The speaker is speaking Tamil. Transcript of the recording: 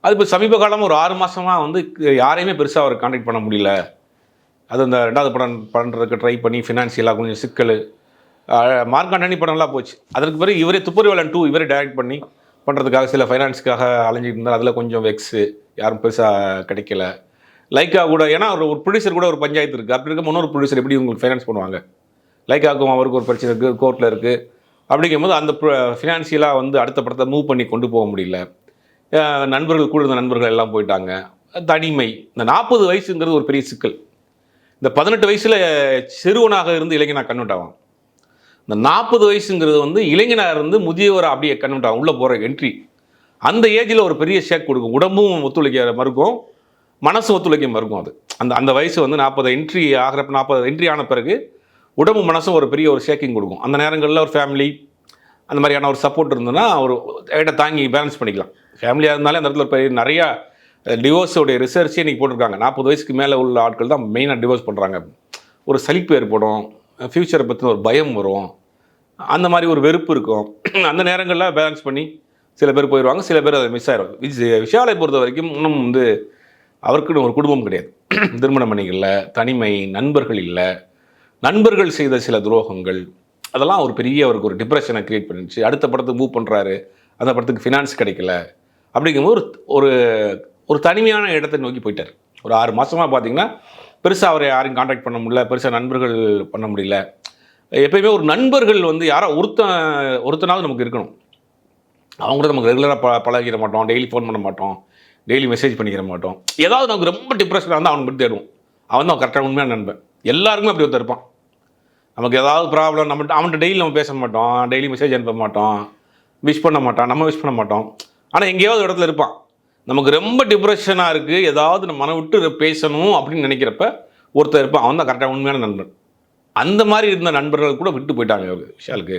அது இப்போ சமீப காலமாக ஒரு 6 மாதமாக வந்து யாரையுமே பெருசாக அவர் கான்டாக்ட் பண்ண முடியல. அது அந்த 2வது படம் பண்ணுறதுக்கு ட்ரை பண்ணி ஃபினான்ஷியலாக கொஞ்சம் சிக்கல். மார்க் ஆண்டனி படம்லாம் போச்சு. அதற்கு பிறகு இவரே துப்பறிவாளன் 2 இவரே டைரக்ட் பண்ணி பண்ணுறதுக்காக சில ஃபைனான்ஸ்க்காக அலைஞ்சிட்டு இருந்தார். அதில் கொஞ்சம் வெக்ஸு, யாரும் பெருசாக கிடைக்கல. லைக்கா கூட ஏன்னா ஒரு ப்ரொடியூசர் கூட ஒரு பஞ்சாயத்து இருக்குது. அப்படி இருக்க இன்னொரு ப்ரொடியூசர் எப்படி உங்களுக்கு ஃபைனான்ஸ் பண்ணுவாங்க? லைக்காவுக்கும் அவருக்கு ஒரு பிரச்சனை இருக்குது, கோர்ட்டில் இருக்குது. அப்படிங்கும்போது அந்த ஃபினான்ஷியலாக வந்து அடுத்த படத்தை மூவ் பண்ணி கொண்டு போக முடியல. நண்பர்கள் கூட இருந்த நண்பர்கள் எல்லாம் போயிட்டாங்க. தனிமை. இந்த 40 வயசுங்கிறது ஒரு பெரிய சிக்கல். இந்த 18 வயசில் சிறுவனாக இருந்து இளைஞனாக கன்வெர்ட் ஆவான். இந்த 40 வயசுங்கிறது வந்து இளைஞனாக இருந்து முதியவரை அப்படியே கன்வெர்ட் ஆகும். உள்ளே போகிற என்ட்ரி அந்த ஏஜில் ஒரு பெரிய ஷேக் கொடுக்கும். உடம்பும் ஒத்துழைக்க மறுக்கும், மனசு ஒத்துழைக்க மறுக்கும். அது அந்த அந்த வயசு வந்து 40 என்ட்ரி ஆகிறப்ப 40 என்ட்ரி ஆன பிறகு உடம்பு மனசும் ஒரு பெரிய ஒரு ஷேக்கிங் கொடுக்கும். அந்த நேரங்களில் ஒரு ஃபேமிலி அந்த மாதிரியான ஒரு சப்போர்ட் இருந்ததுன்னா ஒரு இடத்தை தாங்கி பேலன்ஸ் பண்ணிக்கலாம். ஃபேமிலியாக இருந்தாலே அந்த இடத்துல பெரிய நிறையா டிவோர்ஸோடைய ரிசர்ச்சே இன்றைக்கி போட்டிருக்காங்க. 40 வயசுக்கு மேலே உள்ள ஆட்கள் தான் மெயினாக டிவோர்ஸ் பண்ணுறாங்க. ஒரு சலிப்பு ஏற்படும், ஃப்யூச்சரை பற்றின ஒரு பயம் வரும், அந்த மாதிரி ஒரு வெறுப்பு இருக்கும். அந்த நேரங்களில் பேலன்ஸ் பண்ணி சில பேர் போயிடுவாங்க, சில பேர் அதை மிஸ் ஆயிடுவாங்க. விஷாலை பொறுத்த வரைக்கும் இன்னும் வந்து அவருக்குன்னு ஒரு குடும்பம் கிடையாது. திருமணம் பண்ணிக்கல, தனிமை, நண்பர்கள் இல்லை, நண்பர்கள் செய்த சில துரோகங்கள், அதெல்லாம் ஒரு பெரிய அவருக்கு ஒரு டிப்ரெஷனை க்ரியேட் பண்ணிடுச்சு. அடுத்த படத்துக்கு மூவ் பண்ணுறாரு, அந்த படத்துக்கு ஃபினான்ஸ் கிடைக்கல. அப்படிங்கும்போது ஒரு ஒரு தனிமையான இடத்தை நோக்கி போயிட்டார். ஒரு 6 மாதமாக பார்த்தீங்கன்னா பெருசாக அவரை யாரையும் காண்டாக்ட் பண்ண முடியல, பெருசாக நண்பர்கள் பண்ண முடியல. எப்பயுமே ஒரு நண்பர்கள் வந்து யாரோ ஒருத்தனாவது நமக்கு இருக்கணும். அவங்க கூட நமக்கு ரெகுலராக பழகிட மாட்டோம், டெய்லி ஃபோன் பண்ண மாட்டோம், டெய்லி மெசேஜ் பண்ணிக்கிற மாட்டோம். ஏதாவது நமக்கு ரொம்ப டிப்ரெஷனாக இருந்தால் அவனுக்கு போய் தேடுவோம். அவன் தான் கரெக்டாக உண்மையான நண்பன். எல்லாருக்குமே அப்படி ஒருத்தர் இருப்பான். நமக்கு ஏதாவது ப்ராப்ளம் அவன்கிட்ட டெய்லி நம்ம பேச மாட்டோம், டெய்லி மெசேஜ் அனுப்ப மாட்டோம், விஷ் பண்ண மாட்டான், நம்ம விஷ் பண்ண மாட்டோம். ஆனால் எங்கேயாவது இடத்துல இருப்பான். நமக்கு ரொம்ப டிப்ரெஷனாக இருக்குது, ஏதாவது நம்ம மன விட்டு பேசணும் அப்படின்னு நினைக்கிறப்ப ஒருத்தர் இருப்பான். அவன் தான் கரெக்டாக உண்மையான நண்பன். அந்த மாதிரி இருந்த நண்பர்கள் கூட விட்டு போயிட்டாங்க விஷாலுக்கு.